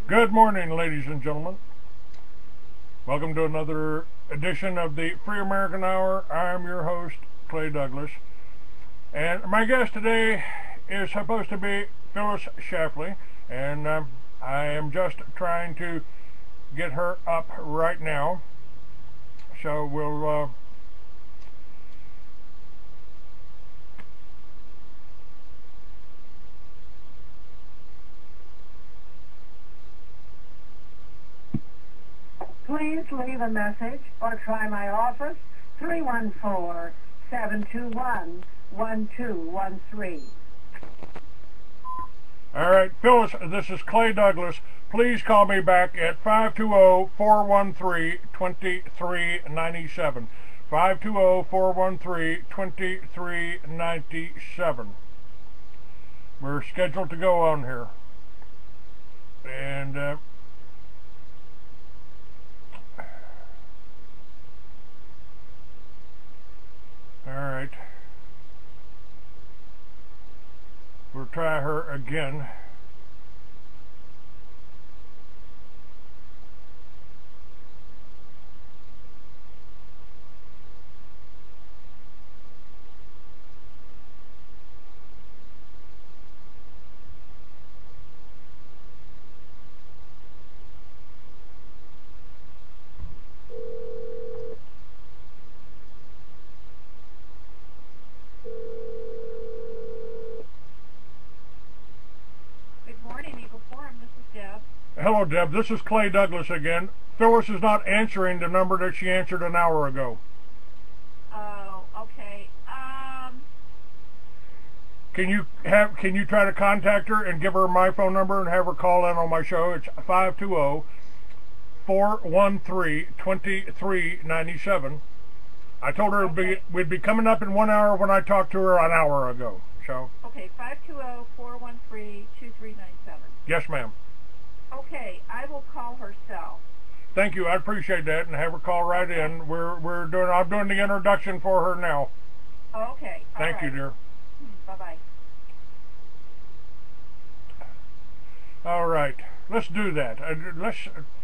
Good morning, ladies and gentlemen. Welcome to another edition of the Free American Hour. I'm your host, Clay Douglas. And my guest today is supposed to be Phylis Schafly, and I am just trying to get her up right now. So we'll Please leave a message or try my office, 314-721-1213. All right, Phyllis, this is Clay Douglas. Please call me back at 520-413-2397. 520-413-2397. We're scheduled to go on here. And all right. We'll try her again. Hello, Deb. This is Clay Douglas again. Phyllis is not answering the number that she answered an hour ago. Oh, okay. Can you try to contact her and give her my phone number and have her call in on my show? It's 520-413-2397. I told her we'd be coming up in 1 hour when I talked to her an hour ago. So. Okay, 520-413-2397. Yes, ma'am. Okay, I will call her cell. Thank you. I appreciate that, and have her call right in. I'm doing the introduction for her now. Okay. Thank you, dear. Bye-bye. All right. Let's do that.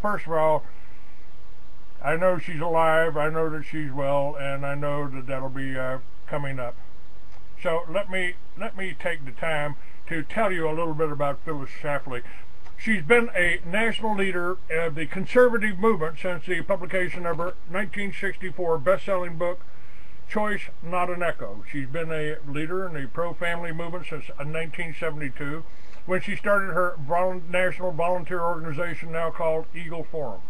First of all, I know she's alive. I know that she's well, and I know that that'll be coming up. So let me take the time to tell you a little bit about Phylis Schafly. She's been a national leader of the conservative movement since the publication of her 1964 best-selling book, Choice, Not an Echo. She's been a leader in the pro-family movement since 1972, when she started her national volunteer organization now called Eagle Forum.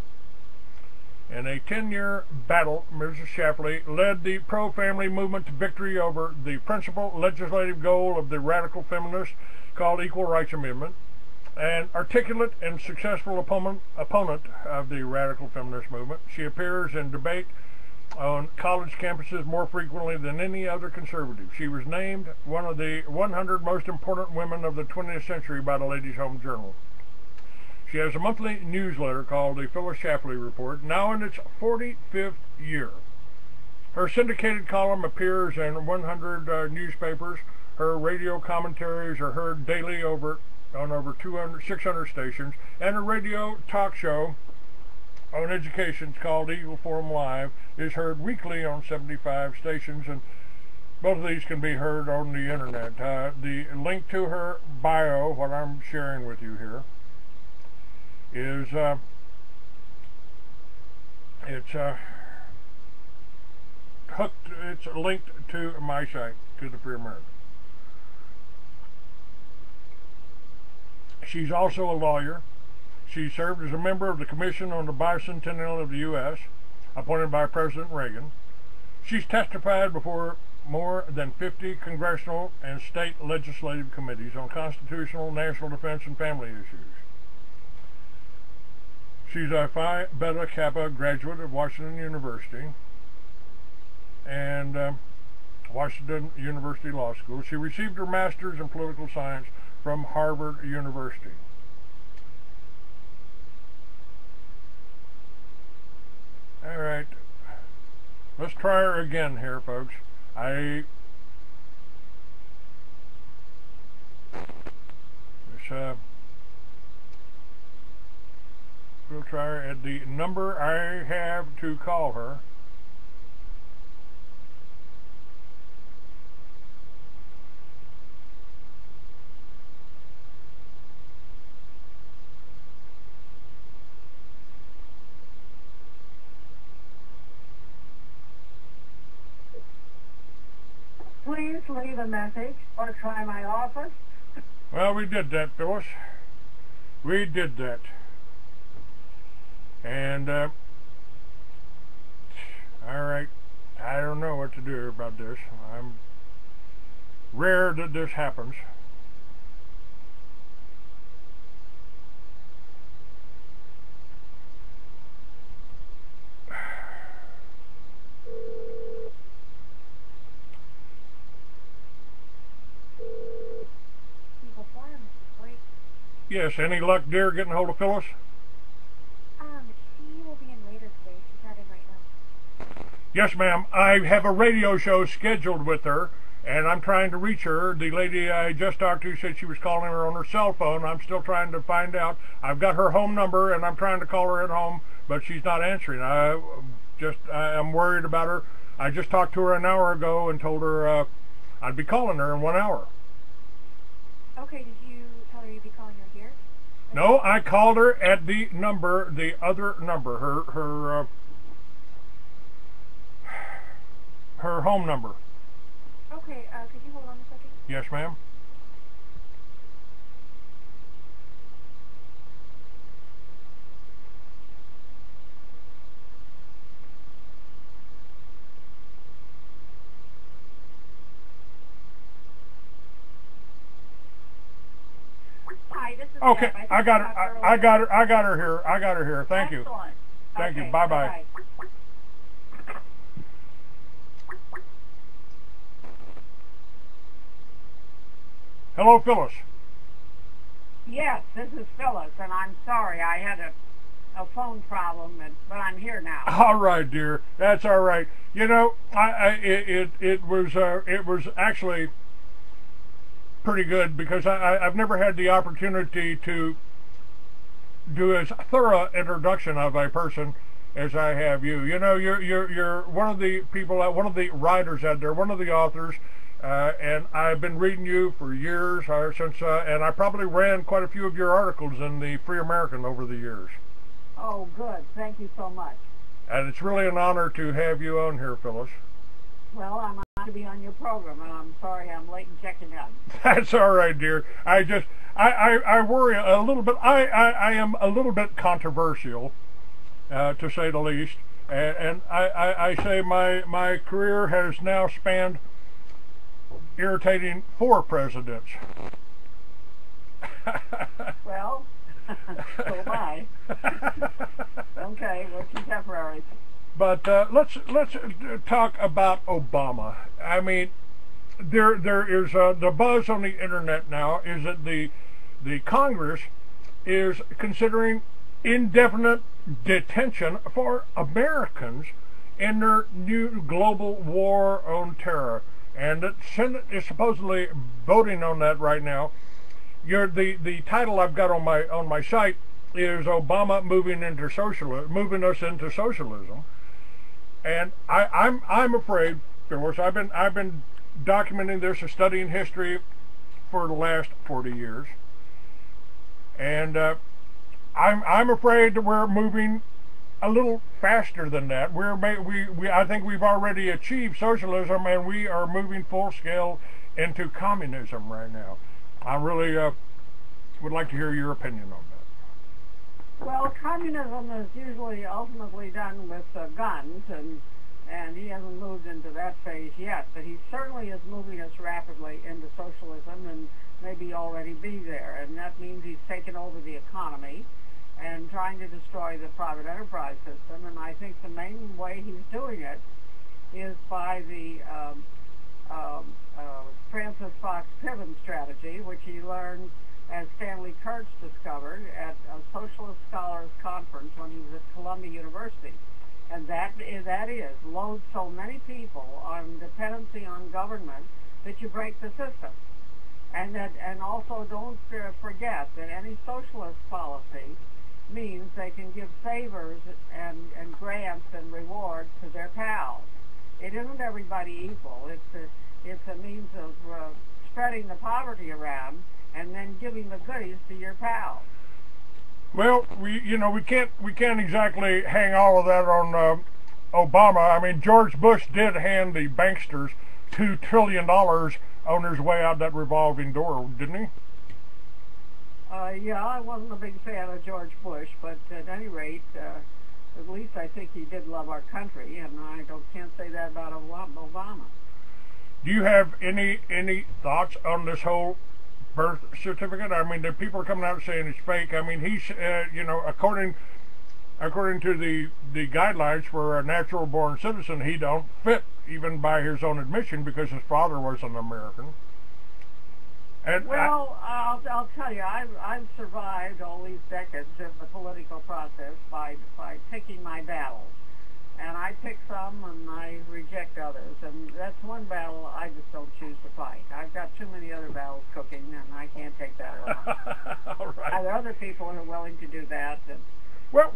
In a 10-year battle, Mrs. Schafly led the pro-family movement to victory over the principal legislative goal of the radical feminists called Equal Rights Amendment. An articulate and successful opponent of the radical feminist movement, she appears in debate on college campuses more frequently than any other conservative. She was named one of the 100 most important women of the 20th century by the Ladies' Home Journal. She has a monthly newsletter called the Phyllis Schlafly Report, now in its 45th year. Her syndicated column appears in 100 newspapers. Her radio commentaries are heard daily on over 600 stations, and a radio talk show on education called Eagle Forum Live is heard weekly on 75 stations, and both of these can be heard on the internet. The link to her bio, what I'm sharing with you here, is it's linked to my site, to the Free American. She's also a lawyer. She served as a member of the Commission on the Bicentennial of the U.S., appointed by President Reagan. She's testified before more than 50 congressional and state legislative committees on constitutional, national defense, and family issues. She's a Phi Beta Kappa graduate of Washington University and Washington University Law School. She received her master's in political science from Harvard University. All right, let's try her again here, folks. try her at the number I have to call her. Please leave a message or try my office. Well, we did that, Phyllis. We did that. And, all right, I don't know what to do about this. I'm rare that this happens. Yes, any luck, dear, getting hold of Phyllis? She will be in later today. She's not in right now. Yes, ma'am. I have a radio show scheduled with her, and I'm trying to reach her. The lady I just talked to said she was calling her on her cell phone. I'm still trying to find out. I've got her home number, and I'm trying to call her at home, but she's not answering. I'm worried about her. I just talked to her an hour ago and told her I'd be calling her in 1 hour. Okay, did you tell her you'd be calling her here? No, I called her at the number, the other number, her home number. Okay, could you hold on a second? Yes, ma'am. Hi, this is Okay, Deb. I got her. I got her here. I got her here. Thank you. Excellent. Thank you. Okay, Bye-bye. Hello, Phyllis. Yes, this is Phyllis, and I'm sorry I had a phone problem, but I'm here now. All right, dear. That's all right. You know, it was actually pretty good because I've never had the opportunity to do as thorough introduction of a person as I have you. You know, you're one of the people, one of the writers out there, one of the authors, and I've been reading you for years and I probably ran quite a few of your articles in the Free American over the years. Oh, good. Thank you so much. And it's really an honor to have you on here, Phyllis. Well, I'm honored to be on your program, and I'm sorry I'm late in checking in. That's all right, dear. I worry a little bit. I am a little bit controversial, to say the least. And I say my career has now spanned irritating 4 presidents. Well, so am I. Okay, we're contemporaries. But let's talk about Obama. I mean, there is the buzz on the internet now is that the Congress is considering indefinite detention for Americans in their new global war on terror, and the Senate is supposedly voting on that right now. The title I've got on my site is Obama moving us into socialism. And I'm afraid, Phyllis, I've been documenting this and studying history for the last 40 years, and I'm afraid that we're moving a little faster than that. I think we've already achieved socialism, and we are moving full scale into communism right now. I really would like to hear your opinion on that. Well, communism is usually ultimately done with guns, and he hasn't moved into that phase yet, but he certainly is moving us rapidly into socialism and maybe already be there, and that means he's taken over the economy and trying to destroy the private enterprise system, and I think the main way he's doing it is by the Francis Fox Piven strategy, which he learned, as Stanley Kurtz discovered, at a Socialist Scholars Conference when he was at Columbia University. And that is load so many people on dependency on government that you break the system. And also don't forget that any socialist policy means they can give favors and grants and rewards to their pals. It isn't everybody equal. It's a means of spreading the poverty around and then giving the goodies to your pals. Well, we can't exactly hang all of that on Obama. I mean, George Bush did hand the banksters $2 trillion on his way out that revolving door, didn't he? Yeah, I wasn't a big fan of George Bush, but at any rate, at least I think he did love our country, and I can't say that about Obama. Do you have any thoughts on this whole birth certificate? I mean, the people are coming out saying it's fake. I mean, he's, according to the guidelines for a natural-born citizen, he don't fit, even by his own admission, because his father was an American. And well, I'll tell you, I've survived all these decades of the political process by picking my battles. And I pick some and I reject others. And that's one battle I just don't choose to fight. I've got too many other battles cooking, and I can't take that along. All right. There are other people who are willing to do that. Well,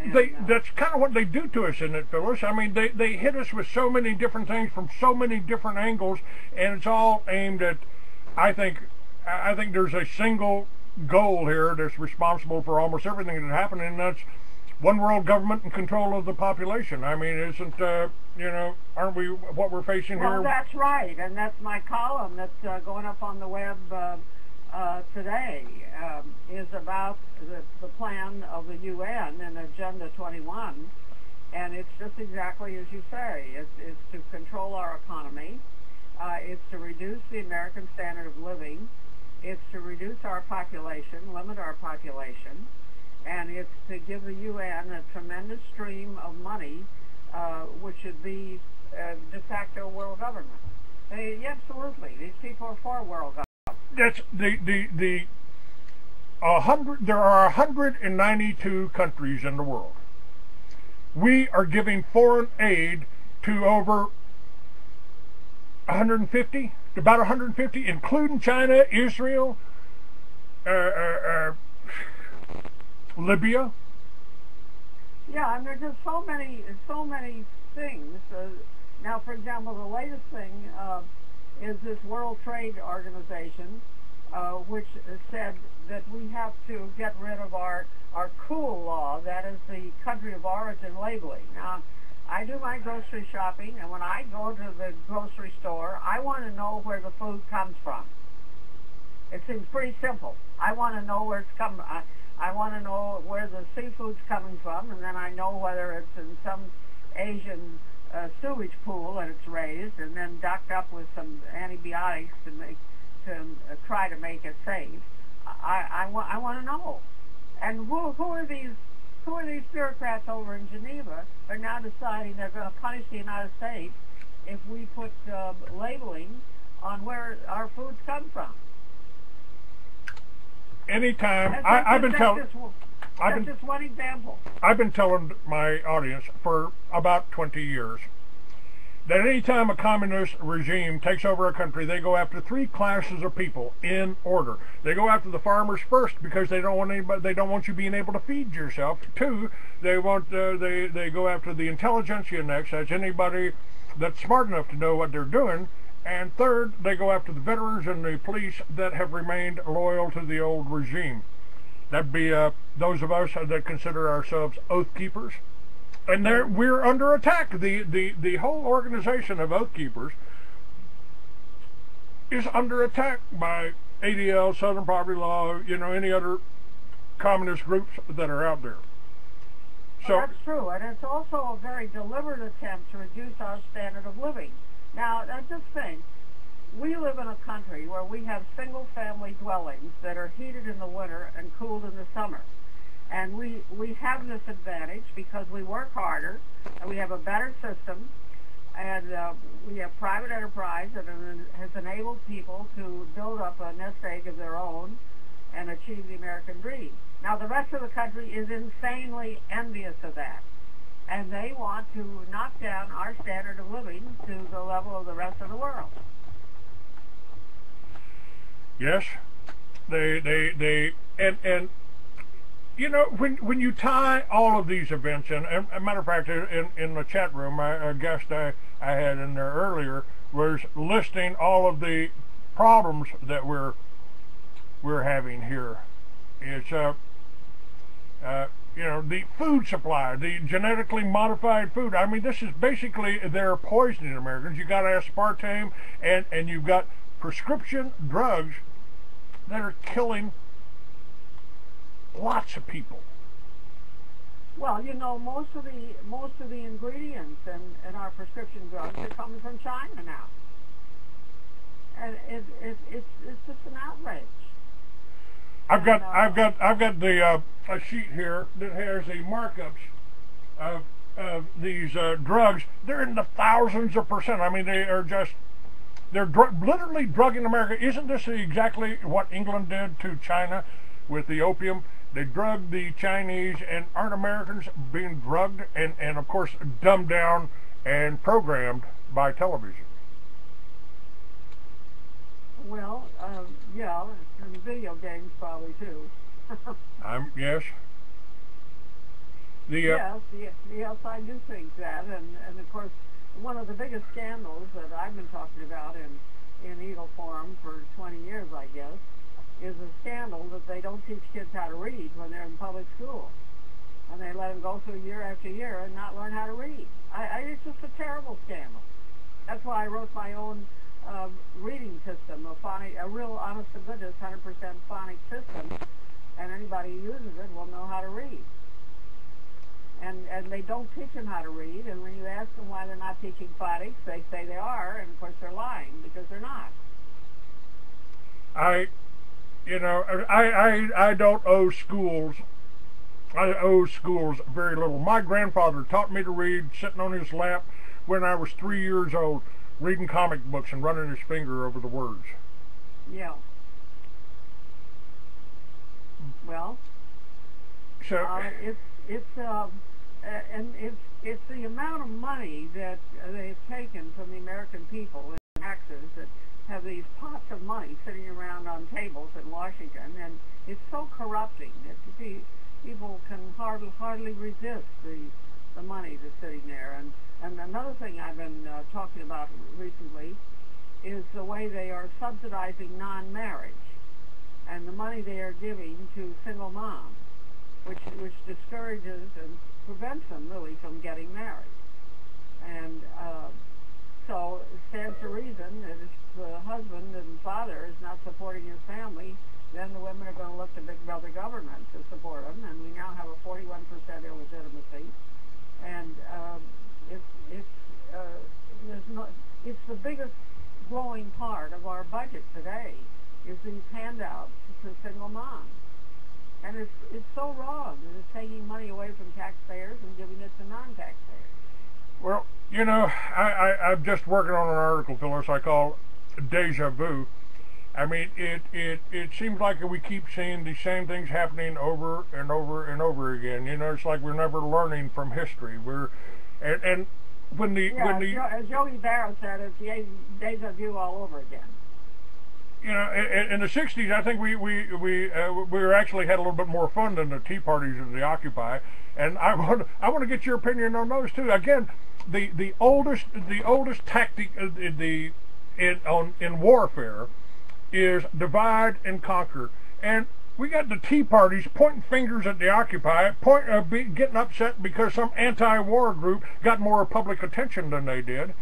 that's kind of what they do to us, isn't it, Phyllis? I mean, they hit us with so many different things from so many different angles, and it's all aimed at, I think there's a single goal here that's responsible for almost everything that happened, and that's one world government and control of the population. I mean, isn't, aren't we what we're facing here? Well, that's right, and that's my column that's going up on the web today, is about the plan of the UN and Agenda 21, and it's just exactly as you say. It's to control our economy. It's to reduce the American standard of living. It's to reduce our population, limit our population, and it's to give the UN a tremendous stream of money, which should be de facto world government. Absolutely, these people are for world government. That's there are 192 countries in the world. We are giving foreign aid to over 150, about 150, including China, Israel, Libya. Yeah, and there's just so many things. Now, for example, the latest thing is this World Trade Organization, which said that we have to get rid of our cool law, that is the country of origin labeling. Now, I do my grocery shopping, and when I go to the grocery store, I want to know where the food comes from. It seems pretty simple. I want to know where it's coming. I want to know where the seafood's coming from, and then I know whether it's in some Asian sewage pool and it's raised, and then docked up with some antibiotics to try to make it safe. I want to know. And who are these bureaucrats over in Geneva are now deciding they're going to punish the United States if we put labeling on where our foods come from? Anytime, I've been telling... That's just one example. I've been telling my audience for about 20 years that any time a communist regime takes over a country, they go after three classes of people in order. They go after the farmers first because they don't want anybody. They don't want you being able to feed yourself. Two, they go after the intelligentsia next. That's anybody that's smart enough to know what they're doing. And third, they go after the veterans and the police that have remained loyal to the old regime. That'd be those of us that consider ourselves oath keepers. And we're under attack. The whole organization of oath keepers is under attack by ADL, Southern Poverty Law, any other communist groups that are out there. So that's true, and it's also a very deliberate attempt to reduce our standard of living. Now, just think, we live in a country where we have single-family dwellings that are heated in the winter and cooled in the summer. And we have this advantage because we work harder, and we have a better system, and we have private enterprise that has enabled people to build up a nest egg of their own and achieve the American dream. Now, the rest of the country is insanely envious of that, and they want to knock down our standard of living to the level of the rest of the world. Yes, and you know, when you tie all of these events in, and a matter of fact, in the chat room, a guest I had in there earlier was listing all of the problems that we're having here. It's you know, the food supply, the genetically modified food. I mean, this is basically, they're poisoning Americans. You got aspartame, and you've got prescription drugs that are killing lots of people. Well, you know, most of the ingredients in our prescription drugs are coming from China now, and it's just an outrage. I've got the a sheet here that has the markups of these drugs. They're in the thousands of percent. I mean, they're literally drugging America. Isn't this exactly what England did to China with the opium? They drugged the Chinese, and aren't Americans being drugged and of course dumbed down and programmed by television? Well, yeah, and video games probably too. Yes. Yes, I do think that, and of course, one of the biggest scandals that I've been talking about in Eagle Forum for 20 years, I guess, is a scandal that they don't teach kids how to read when they're in public school, and they let them go through year after year and not learn how to read. It's just a terrible scandal. That's why I wrote my own reading system, a real honest-to-goodness 100% phonic system, and anybody who uses it will know how to read. And they don't teach them how to read, and when you ask them why they're not teaching phonics, they say they are, and of course they're lying, because they're not. I don't owe schools. I owe schools very little. My grandfather taught me to read sitting on his lap when I was 3 years old, reading comic books and running his finger over the words. Yeah. Well, so it's the amount of money that they've taken from the American people in taxes that have these pots of money sitting around on tables in Washington, and it's so corrupting that people can hardly resist the money that's sitting there. And another thing I've been talking about recently is the way they are subsidizing non-marriage and the money they are giving to single moms, which discourages and prevents them really from getting married. And so it stands to reason that if the husband and father is not supporting his family, then the women are going to look to Big Brother government to support them, and we now have a 41% illegitimacy. And it's the biggest growing part of our budget today is these handouts to single moms. And it's so wrong. It's taking money away from taxpayers and giving it to non-taxpayers. Well, you know, I'm just working on an article, Phyllis, I call Deja Vu. I mean, it seems like we keep seeing the same things happening over and over and over again. You know, it's like we're never learning from history. And when the as Yogi Berra said, it's deja vu all over again. You know, in the '60s, I think we were actually had a little bit more fun than the Tea Parties and the Occupy. And I want to get your opinion on those too. Again, the oldest tactic in warfare is divide and conquer. And we got the Tea Parties pointing fingers at the Occupy, getting upset because some anti-war group got more public attention than they did.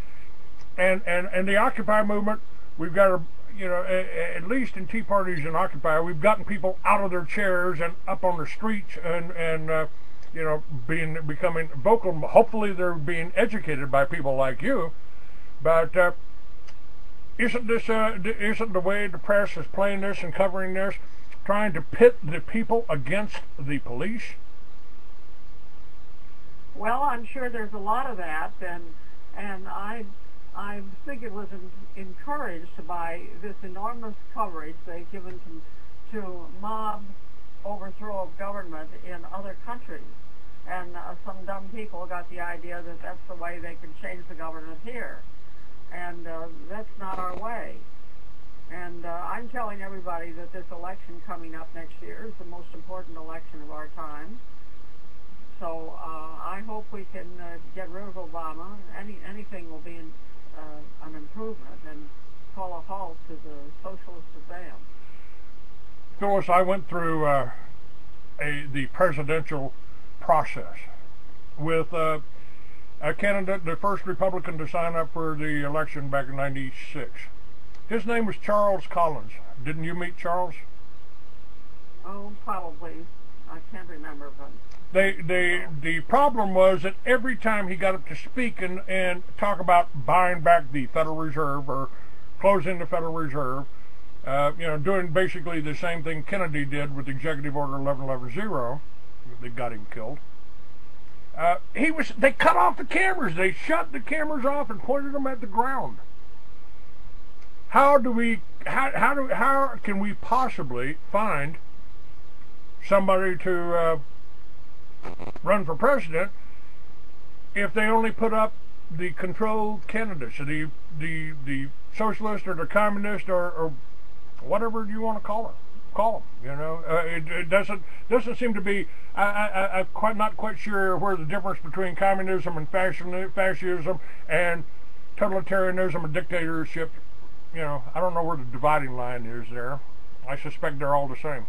And the Occupy movement, we've got to, you know, at least in Tea Parties and Occupy, we've gotten people out of their chairs and up on the streets and you know, becoming vocal. Hopefully they're being educated by people like you. But isn't the way the press is playing this and covering this, trying to pit the people against the police? Well, I'm sure there's a lot of that, and I think it was encouraged by this enormous coverage they've given to mob overthrow of government in other countries. And some dumb people got the idea that that's the way they can change the government here. And that's not our way. And I'm telling everybody that this election coming up next year is the most important election of our time. So I hope we can get rid of Obama. Anything will be an improvement and call a halt to the socialist advance. Phyllis, I went through the presidential process with a candidate, the first Republican to sign up for the election back in '96. His name was Charles Collins. Didn't you meet Charles? Oh, probably. I can't remember, but... The problem was that every time he got up to speak and talk about buying back the Federal Reserve or closing the Federal Reserve, doing basically the same thing Kennedy did with Executive Order 1110, that got him killed. They cut off the cameras. They shut the cameras off and pointed them at the ground. How can we possibly find somebody to run for president if they only put up the controlled candidates, the socialist or the communist or whatever you want to call them? It doesn't seem to be. I'm not quite sure where the difference between communism and fascism and totalitarianism and dictatorship. I don't know where the dividing line is there. I suspect they're all the same.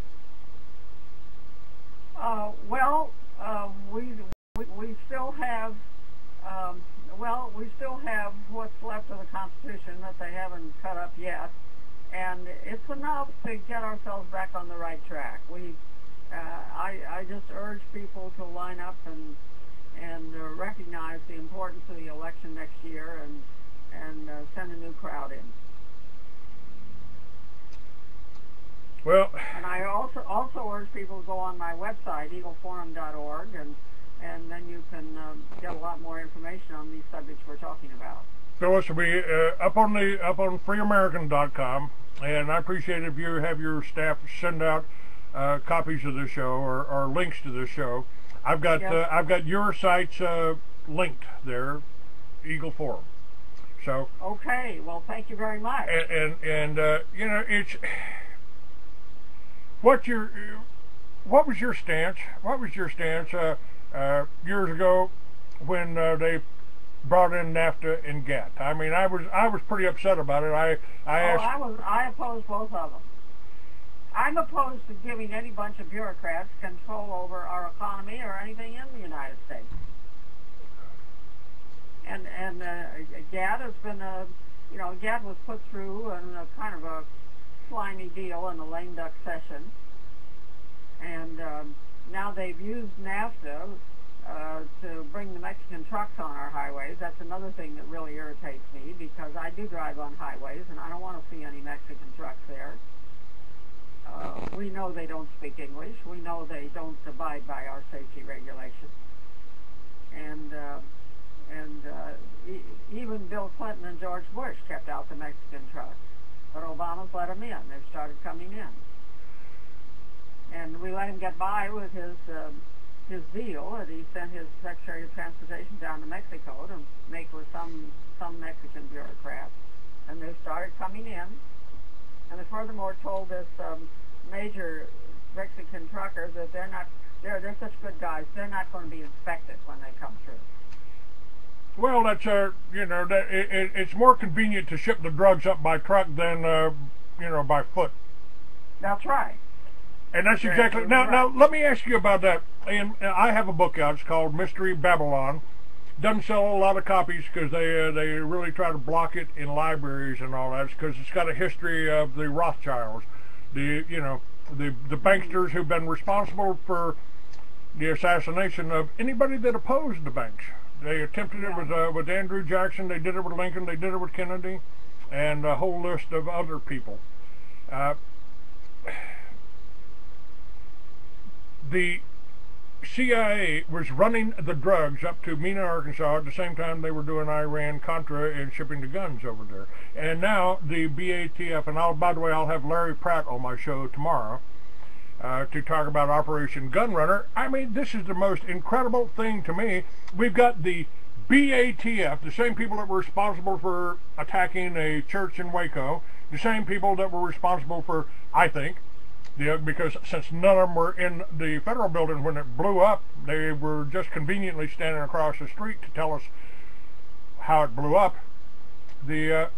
We still have what's left of the Constitution that they haven't cut up yet, and it's enough to get ourselves back on the right track. I just urge people to line up and recognize the importance of the election next year and send a new crowd in. Well, and I also urge people to go on my website, eagleforum.org, and then you can get a lot more information on these subjects we're talking about. Phyllis will be up on freeamerican.com, and I appreciate if you have your staff send out copies of the show or links to the show. I've got your sites linked there, Eagle Forum. So okay, well, thank you very much. And it's. What was your stance? What was your stance years ago when they brought in NAFTA and GATT? I mean, I was pretty upset about it. I opposed both of them. I'm opposed to giving any bunch of bureaucrats control over our economy or anything in the United States. And GATT has been GATT was put through in a kind of a slimy deal in the lame duck session, and now they've used NAFTA to bring the Mexican trucks on our highways. That's another thing that really irritates me, because I do drive on highways and I don't want to see any Mexican trucks there. We know they don't speak English. We know they don't abide by our safety regulations, and even Bill Clinton and George Bush kept out the Mexican trucks. But Obama's let them in. They've started coming in. And we let him get by with his deal that he sent his Secretary of Transportation down to Mexico to make with some Mexican bureaucrats. And they've started coming in. And they furthermore told this major Mexican trucker that they're such good guys, they're not going to be inspected when they come through. Well, that's it's more convenient to ship the drugs up by truck than by foot. That's right. And that's exactly now. Now let me ask you about that. And I have a book out. It's called Mystery Babylon. Doesn't sell a lot of copies because they really try to block it in libraries and all that, because it's got a history of the Rothschilds, the banksters who've been responsible for the assassination of anybody that opposed the banks. They attempted it with Andrew Jackson. They did it with Lincoln. They did it with Kennedy, and a whole list of other people. The CIA was running the drugs up to Mena, Arkansas, at the same time they were doing Iran-Contra and shipping the guns over there. And now the BATF, and by the way, I'll have Larry Pratt on my show tomorrow to talk about Operation Gunrunner. I mean, this is the most incredible thing to me. We've got the BATF, the same people that were responsible for attacking a church in Waco, the same people that were responsible for, I think, because since none of them were in the federal building when it blew up, they were just conveniently standing across the street to tell us how it blew up. They're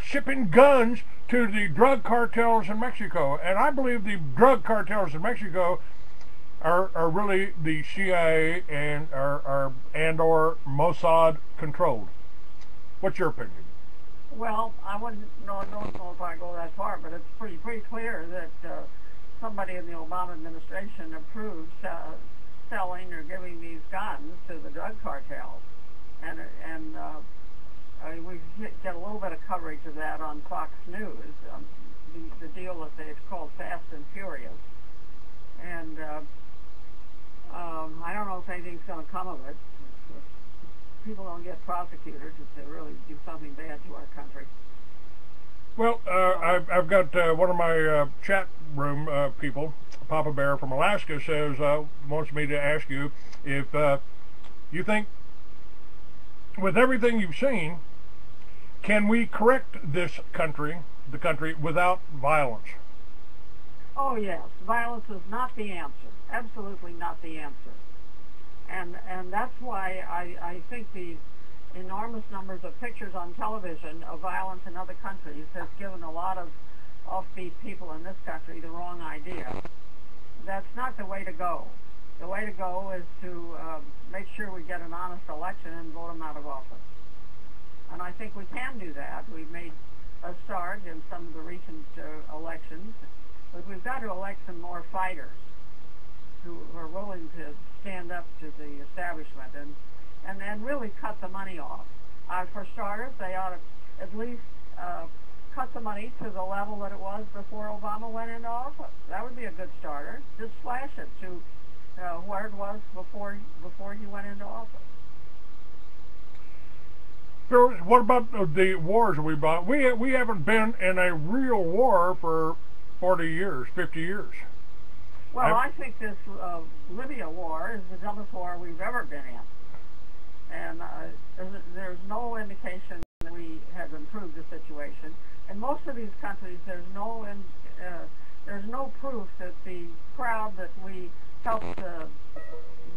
shipping guns to the drug cartels in Mexico, and I believe the drug cartels in Mexico are really the CIA and or Mossad controlled. What's your opinion? Well, I don't know if I go that far, but it's pretty clear that somebody in the Obama administration approved selling or giving these guns to the drug cartels, and we get a little bit of coverage of that on Fox News, the deal that they've called Fast and Furious, and I don't know if anything's going to come of it. People don't get prosecuted if they really do something bad to our country. Well, I've got one of my chat room people, Papa Bear from Alaska, says wants me to ask you if you think, with everything you've seen, can we correct the country, without violence? Oh yes, violence is not the answer. Absolutely not the answer. And that's why I think these enormous numbers of pictures on television of violence in other countries has given a lot of offbeat people in this country the wrong idea. That's not the way to go. The way to go is to make sure we get an honest election and vote them out of office. And I think we can do that. We've made a start in some of the recent elections, but we've got to elect some more fighters who are willing to stand up to the establishment and then really cut the money off. For starters, they ought to at least cut the money to the level that it was before Obama went into office. That would be a good starter. Just slash it to where it was before he went into office. So what about the wars we bought? We haven't been in a real war for 40 years, 50 years. Well, I think this Libya war is the dumbest war we've ever been in. And there's no indication that we have improved the situation. In most of these countries, there's no proof that the crowd that we helped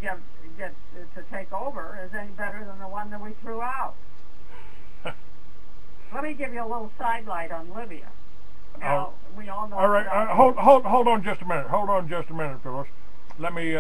get to take over is any better than the one that we threw out. Let me give you a little sidelight on Libya. Now, we all know. All right, hold on just a minute. Hold on just a minute, Phyllis. Let me